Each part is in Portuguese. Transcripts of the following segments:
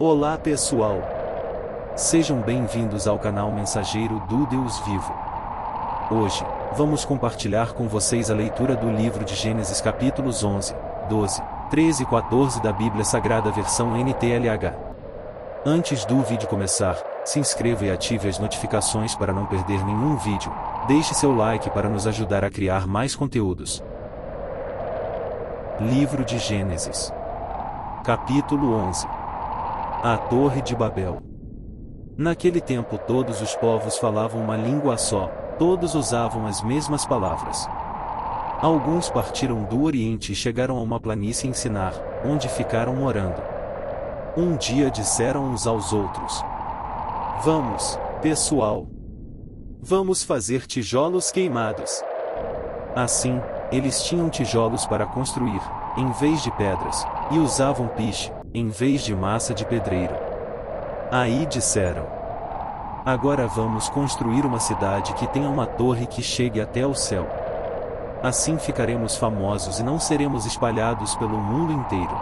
Olá pessoal! Sejam bem-vindos ao canal Mensageiro do Deus Vivo. Hoje, vamos compartilhar com vocês a leitura do livro de Gênesis capítulos 11, 12, 13 e 14 da Bíblia Sagrada versão NTLH. Antes do vídeo começar, se inscreva e ative as notificações para não perder nenhum vídeo, deixe seu like para nos ajudar a criar mais conteúdos. Livro de Gênesis capítulo 11. A Torre de Babel. Naquele tempo todos os povos falavam uma língua só, todos usavam as mesmas palavras. Alguns partiram do Oriente e chegaram a uma planície em Sinar, onde ficaram morando. Um dia disseram uns aos outros: "Vamos, pessoal! Vamos fazer tijolos queimados." Assim, eles tinham tijolos para construir, em vez de pedras, e usavam piche, em vez de massa de pedreiro. Aí disseram: "Agora vamos construir uma cidade que tenha uma torre que chegue até o céu. Assim ficaremos famosos e não seremos espalhados pelo mundo inteiro."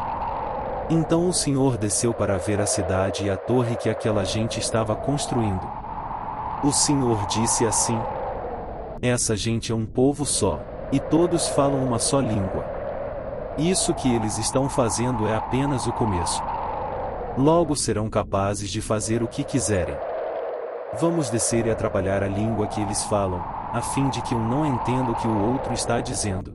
Então o Senhor desceu para ver a cidade e a torre que aquela gente estava construindo. O Senhor disse assim: "Essa gente é um povo só, e todos falam uma só língua. Isso que eles estão fazendo é apenas o começo. Logo serão capazes de fazer o que quiserem. Vamos descer e atrapalhar a língua que eles falam, a fim de que um não entenda o que o outro está dizendo."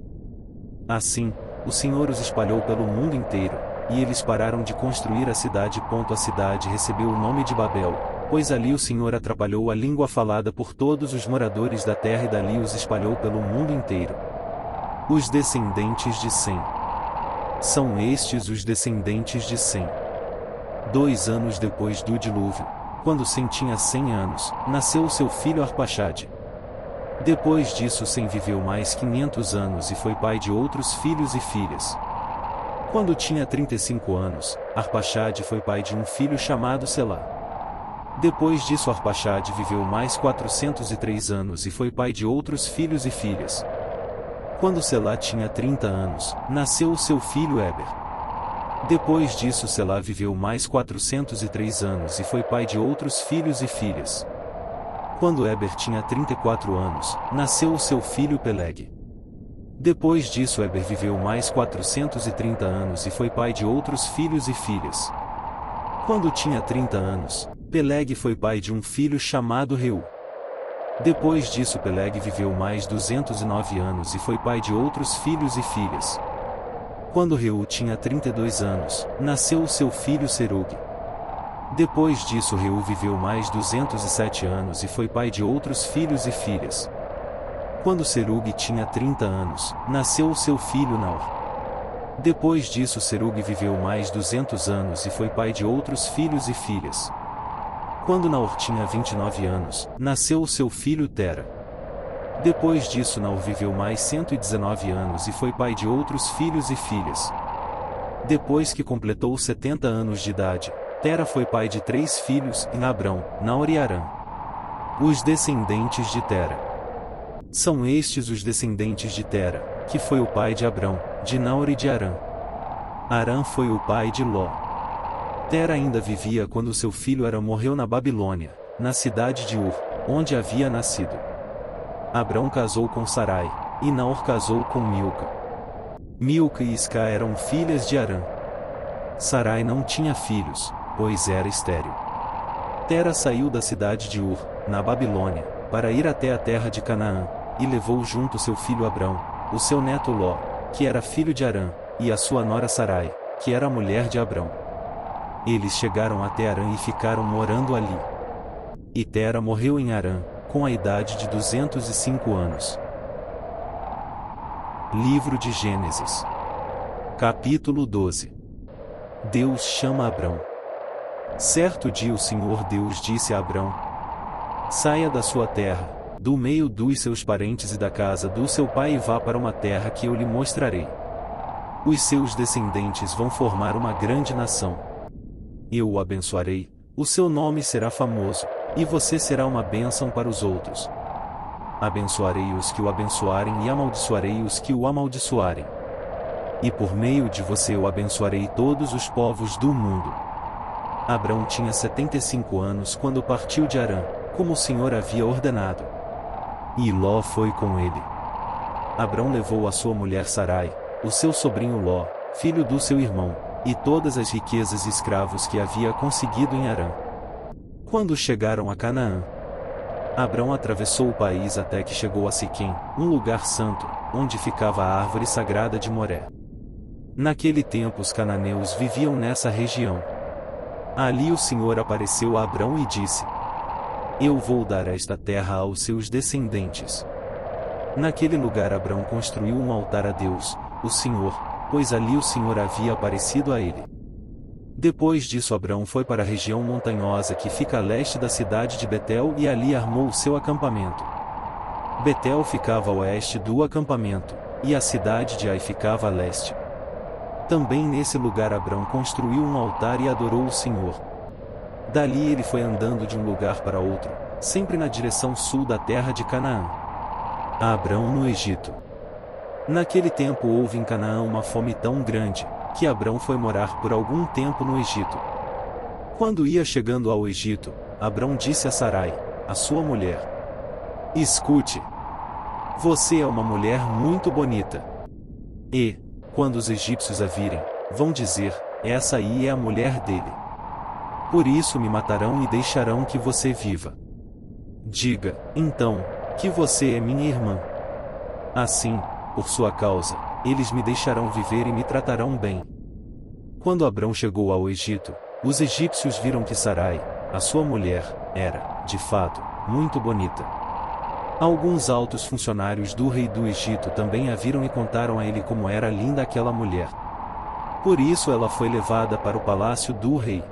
Assim, o Senhor os espalhou pelo mundo inteiro, e eles pararam de construir a cidade. A cidade recebeu o nome de Babel, pois ali o Senhor atrapalhou a língua falada por todos os moradores da terra e dali os espalhou pelo mundo inteiro. Os descendentes de Sem. São estes os descendentes de Sem. 2 anos depois do dilúvio, quando Sem tinha 100 anos, nasceu seu filho Arpaxade. Depois disso Sem viveu mais 500 anos e foi pai de outros filhos e filhas. Quando tinha 35 anos, Arpaxade foi pai de um filho chamado Selá. Depois disso Arpaxade viveu mais 403 anos e foi pai de outros filhos e filhas. Quando Selá tinha 30 anos, nasceu o seu filho Éber. Depois disso Selá viveu mais 403 anos e foi pai de outros filhos e filhas. Quando Éber tinha 34 anos, nasceu o seu filho Peleg. Depois disso Éber viveu mais 430 anos e foi pai de outros filhos e filhas. Quando tinha 30 anos, Peleg foi pai de um filho chamado Reu. Depois disso Peleg viveu mais 209 anos e foi pai de outros filhos e filhas. Quando Reu tinha 32 anos, nasceu o seu filho Serug. Depois disso Reu viveu mais 207 anos e foi pai de outros filhos e filhas. Quando Serug tinha 30 anos, nasceu o seu filho Naor. Depois disso Serug viveu mais 200 anos e foi pai de outros filhos e filhas. Quando Naor tinha 29 anos, nasceu o seu filho Tera. Depois disso Naor viveu mais 119 anos e foi pai de outros filhos e filhas. Depois que completou 70 anos de idade, Tera foi pai de 3 filhos, Abrão, Naor e Arã. Os descendentes de Tera. São estes os descendentes de Tera, que foi o pai de Abrão, de Naor e de Arã. Arã foi o pai de Ló. Tera ainda vivia quando seu filho Arã morreu na Babilônia, na cidade de Ur, onde havia nascido. Abrão casou com Sarai, e Naor casou com Milca. Milca e Isca eram filhas de Arã. Sarai não tinha filhos, pois era estéril. Tera saiu da cidade de Ur, na Babilônia, para ir até a terra de Canaã, e levou junto seu filho Abrão, o seu neto Ló, que era filho de Arã, e a sua nora Sarai, que era a mulher de Abrão. Eles chegaram até Arã e ficaram morando ali. E Tera morreu em Arã, com a idade de 205 anos. Livro de Gênesis capítulo 12. Deus chama Abrão. Certo dia o Senhor Deus disse a Abrão: "Saia da sua terra, do meio dos seus parentes e da casa do seu pai e vá para uma terra que eu lhe mostrarei. Os seus descendentes vão formar uma grande nação. Eu o abençoarei, o seu nome será famoso, e você será uma bênção para os outros. Abençoarei os que o abençoarem e amaldiçoarei os que o amaldiçoarem. E por meio de você eu abençoarei todos os povos do mundo. Abrão tinha 75 anos quando partiu de Harã, como o Senhor havia ordenado. E Ló foi com ele. Abrão levou a sua mulher Sarai, o seu sobrinho Ló, filho do seu irmão, e todas as riquezas e escravos que havia conseguido em Harã. Quando chegaram a Canaã, Abrão atravessou o país até que chegou a Siquém, um lugar santo, onde ficava a árvore sagrada de Moré. Naquele tempo os cananeus viviam nessa região. Ali o Senhor apareceu a Abrão e disse: Eu vou dar esta terra aos seus descendentes. Naquele lugar Abrão construiu um altar a Deus, o Senhor, pois ali o Senhor havia aparecido a ele. Depois disso Abrão foi para a região montanhosa que fica a leste da cidade de Betel e ali armou o seu acampamento. Betel ficava a oeste do acampamento, e a cidade de Ai ficava a leste. Também nesse lugar Abrão construiu um altar e adorou o Senhor. Dali ele foi andando de um lugar para outro, sempre na direção sul da terra de Canaã. Abrão no Egito. Naquele tempo houve em Canaã uma fome tão grande, que Abrão foi morar por algum tempo no Egito. Quando ia chegando ao Egito, Abrão disse a Sarai, a sua mulher: Escute, você é uma mulher muito bonita. E, quando os egípcios a virem, vão dizer: essa aí é a mulher dele. Por isso me matarão e deixarão que você viva. Diga, então, que você é minha irmã. Assim, por sua causa, eles me deixarão viver e me tratarão bem. Quando Abrão chegou ao Egito, os egípcios viram que Sarai, a sua mulher, era, de fato, muito bonita. Alguns altos funcionários do rei do Egito também a viram e contaram a ele como era linda aquela mulher. Por isso ela foi levada para o palácio do rei.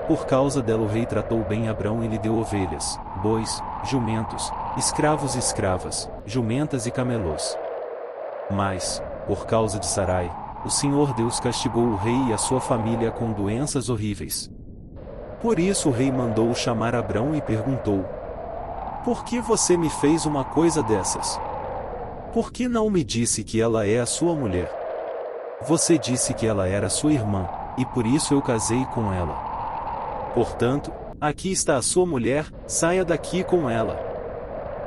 Por causa dela o rei tratou bem Abrão e lhe deu ovelhas, bois, jumentos, escravos e escravas, jumentas e camelôs. Mas, por causa de Sarai, o Senhor Deus castigou o rei e a sua família com doenças horríveis. Por isso o rei mandou chamar Abrão e perguntou: Por que você me fez uma coisa dessas? Por que não me disse que ela é a sua mulher? Você disse que ela era sua irmã, e por isso eu casei com ela. Portanto, aqui está a sua mulher, saia daqui com ela.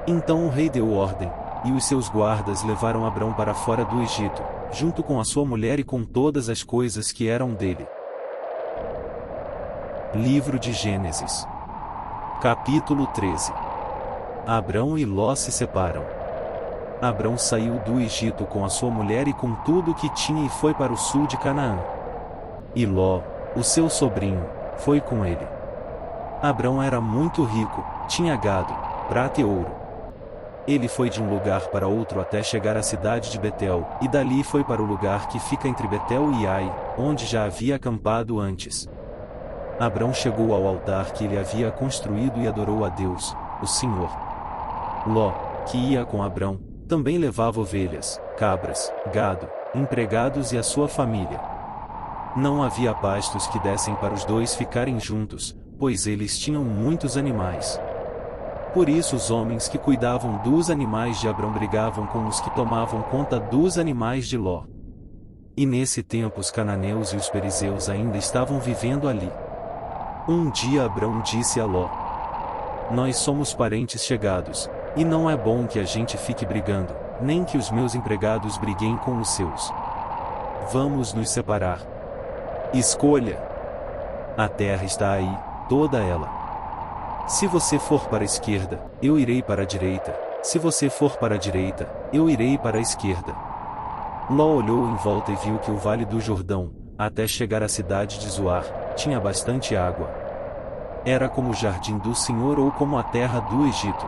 Então o rei deu ordem, e os seus guardas levaram Abrão para fora do Egito, junto com a sua mulher e com todas as coisas que eram dele. Livro de Gênesis. Capítulo 13. Abrão e Ló se separam. Abrão saiu do Egito com a sua mulher e com tudo o que tinha e foi para o sul de Canaã. E Ló, o seu sobrinho, foi com ele. Abrão era muito rico, tinha gado, prata e ouro. Ele foi de um lugar para outro até chegar à cidade de Betel, e dali foi para o lugar que fica entre Betel e Ai, onde já havia acampado antes. Abrão chegou ao altar que ele havia construído e adorou a Deus, o Senhor. Ló, que ia com Abrão, também levava ovelhas, cabras, gado, empregados e a sua família. Não havia pastos que dessem para os dois ficarem juntos, pois eles tinham muitos animais. Por isso os homens que cuidavam dos animais de Abrão brigavam com os que tomavam conta dos animais de Ló. E nesse tempo os cananeus e os perizeus ainda estavam vivendo ali. Um dia Abrão disse a Ló: Nós somos parentes chegados, e não é bom que a gente fique brigando, nem que os meus empregados briguem com os seus. Vamos nos separar. Escolha. A terra está aí, toda ela. Se você for para a esquerda, eu irei para a direita. Se você for para a direita, eu irei para a esquerda. Ló olhou em volta e viu que o vale do Jordão, até chegar à cidade de Zoar, tinha bastante água. Era como o jardim do Senhor ou como a terra do Egito.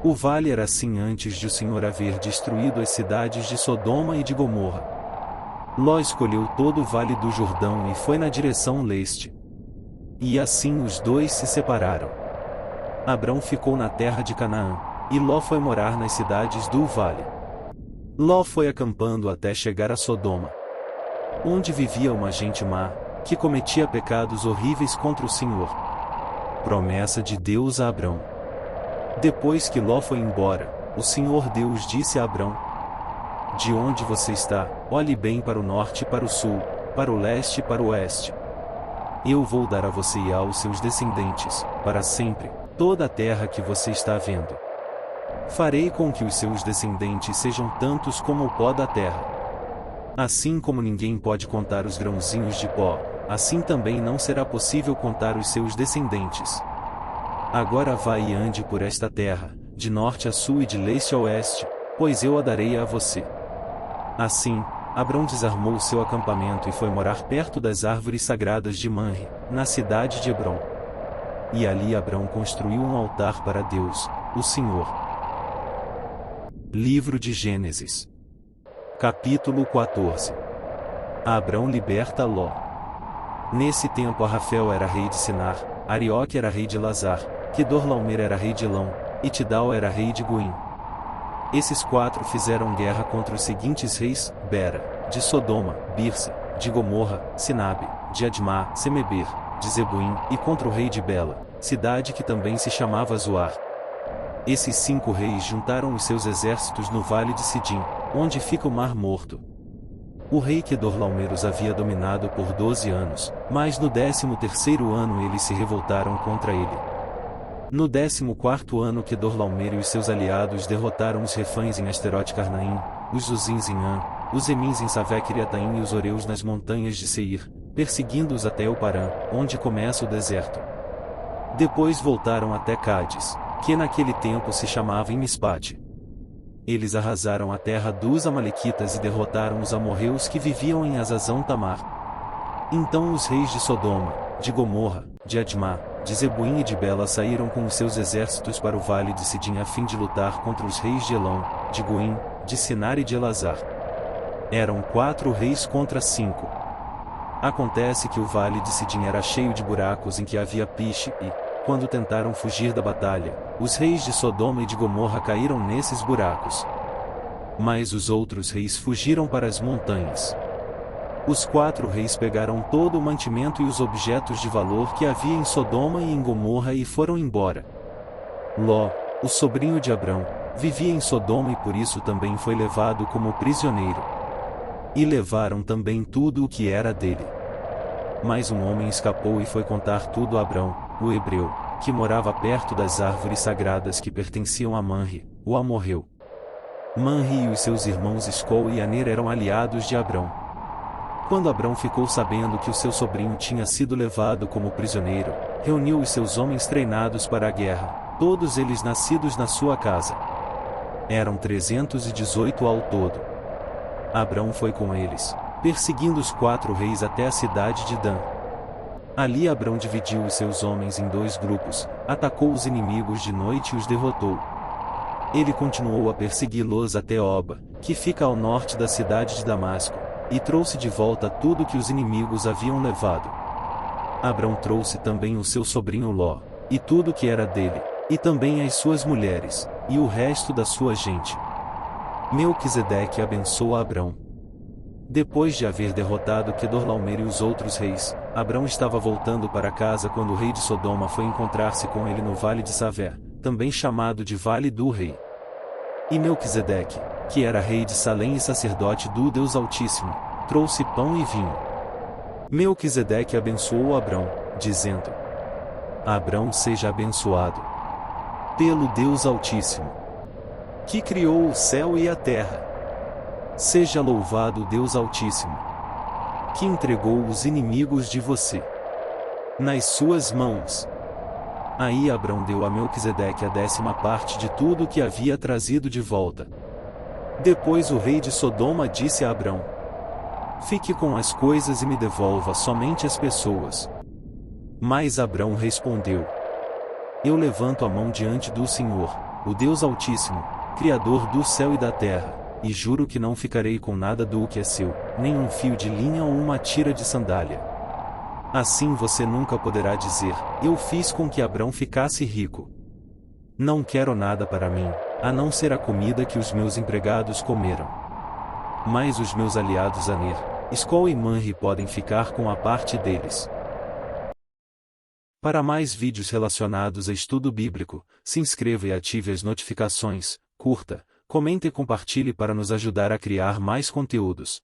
O vale era assim antes de o Senhor haver destruído as cidades de Sodoma e de Gomorra. Ló escolheu todo o vale do Jordão e foi na direção leste. E assim os dois se separaram. Abrão ficou na terra de Canaã, e Ló foi morar nas cidades do vale. Ló foi acampando até chegar a Sodoma, onde vivia uma gente má, que cometia pecados horríveis contra o Senhor. Promessa de Deus a Abrão. Depois que Ló foi embora, o Senhor Deus disse a Abrão: De onde você está, olhe bem para o norte e para o sul, para o leste e para o oeste. Eu vou dar a você e aos seus descendentes, para sempre, toda a terra que você está vendo. Farei com que os seus descendentes sejam tantos como o pó da terra. Assim como ninguém pode contar os grãozinhos de pó, assim também não será possível contar os seus descendentes. Agora vai e ande por esta terra, de norte a sul e de leste a oeste, pois eu a darei a você. Assim, Abrão desarmou seu acampamento e foi morar perto das árvores sagradas de Manre, na cidade de Hebrom. E ali Abrão construiu um altar para Deus, o Senhor. Livro de Gênesis. Capítulo 14. Abrão liberta Ló. Nesse tempo Arrafel era rei de Sinar, Arioque era rei de Lazar, Quedorlaomer era rei de Elão, e Tidal era rei de Goim. Esses quatro fizeram guerra contra os seguintes reis: Bera, de Sodoma, Birsa, de Gomorra, Sinabe, de Admá, Semeber, de Zeboim, e contra o rei de Bela, cidade que também se chamava Zoar. Esses 5 reis juntaram os seus exércitos no vale de Sidim, onde fica o Mar Morto. O rei Quedorlaomer os havia dominado por 12 anos, mas no 13º ano eles se revoltaram contra ele. No 14º ano Quedorlaomer e os seus aliados derrotaram os Refães em Asterote Carnaim, os Zuzins em An, os Emins em Savé-Kiriataim e os Oreus nas montanhas de Seir, perseguindo-os até o Parã, onde começa o deserto. Depois voltaram até Cádiz, que naquele tempo se chamava Mispate. Eles arrasaram a terra dos Amalequitas e derrotaram os amorreus que viviam em Azazão Tamar. Então os reis de Sodoma, de Gomorra, de Admá, de Zeboim e de Bela saíram com os seus exércitos para o vale de Sidim a fim de lutar contra os reis de Elão, de Goim, de Sinar e de Elazar. Eram 4 reis contra 5. Acontece que o vale de Sidim era cheio de buracos em que havia piche e, quando tentaram fugir da batalha, os reis de Sodoma e de Gomorra caíram nesses buracos. Mas os outros reis fugiram para as montanhas. Os 4 reis pegaram todo o mantimento e os objetos de valor que havia em Sodoma e em Gomorra e foram embora. Ló, o sobrinho de Abrão, vivia em Sodoma e por isso também foi levado como prisioneiro. E levaram também tudo o que era dele. Mas um homem escapou e foi contar tudo a Abrão, o hebreu, que morava perto das árvores sagradas que pertenciam a Manre, o amorreu. Manre e os seus irmãos Escol e Aner eram aliados de Abrão. Quando Abrão ficou sabendo que o seu sobrinho tinha sido levado como prisioneiro, reuniu os seus homens treinados para a guerra, todos eles nascidos na sua casa. Eram 318 ao todo. Abrão foi com eles, perseguindo os 4 reis até a cidade de Dan. Ali Abrão dividiu os seus homens em 2 grupos, atacou os inimigos de noite e os derrotou. Ele continuou a persegui-los até Oba, que fica ao norte da cidade de Damasco, e trouxe de volta tudo que os inimigos haviam levado. Abrão trouxe também o seu sobrinho Ló, e tudo que era dele, e também as suas mulheres, e o resto da sua gente. Melquisedeque abençoa Abrão. Depois de haver derrotado Quedorlaomer e os outros reis, Abrão estava voltando para casa quando o rei de Sodoma foi encontrar-se com ele no vale de Savé, também chamado de Vale do Rei. E Melquisedeque, que era rei de Salém e sacerdote do Deus Altíssimo, trouxe pão e vinho. Melquisedeque abençoou Abrão, dizendo: Abrão seja abençoado pelo Deus Altíssimo, que criou o céu e a terra. Seja louvado o Deus Altíssimo, que entregou os inimigos de você nas suas mãos. Aí Abrão deu a Melquisedeque a 10ª parte de tudo o que havia trazido de volta. Depois o rei de Sodoma disse a Abrão: Fique com as coisas e me devolva somente as pessoas. Mas Abrão respondeu: Eu levanto a mão diante do Senhor, o Deus Altíssimo, Criador do céu e da terra, e juro que não ficarei com nada do que é seu, nem um fio de linha ou uma tira de sandália. Assim você nunca poderá dizer: Eu fiz com que Abrão ficasse rico. Não quero nada para mim, a não ser a comida que os meus empregados comeram. Mas os meus aliados Aner, Escol e Manre podem ficar com a parte deles. Para mais vídeos relacionados a estudo bíblico, se inscreva e ative as notificações, curta, comente e compartilhe para nos ajudar a criar mais conteúdos.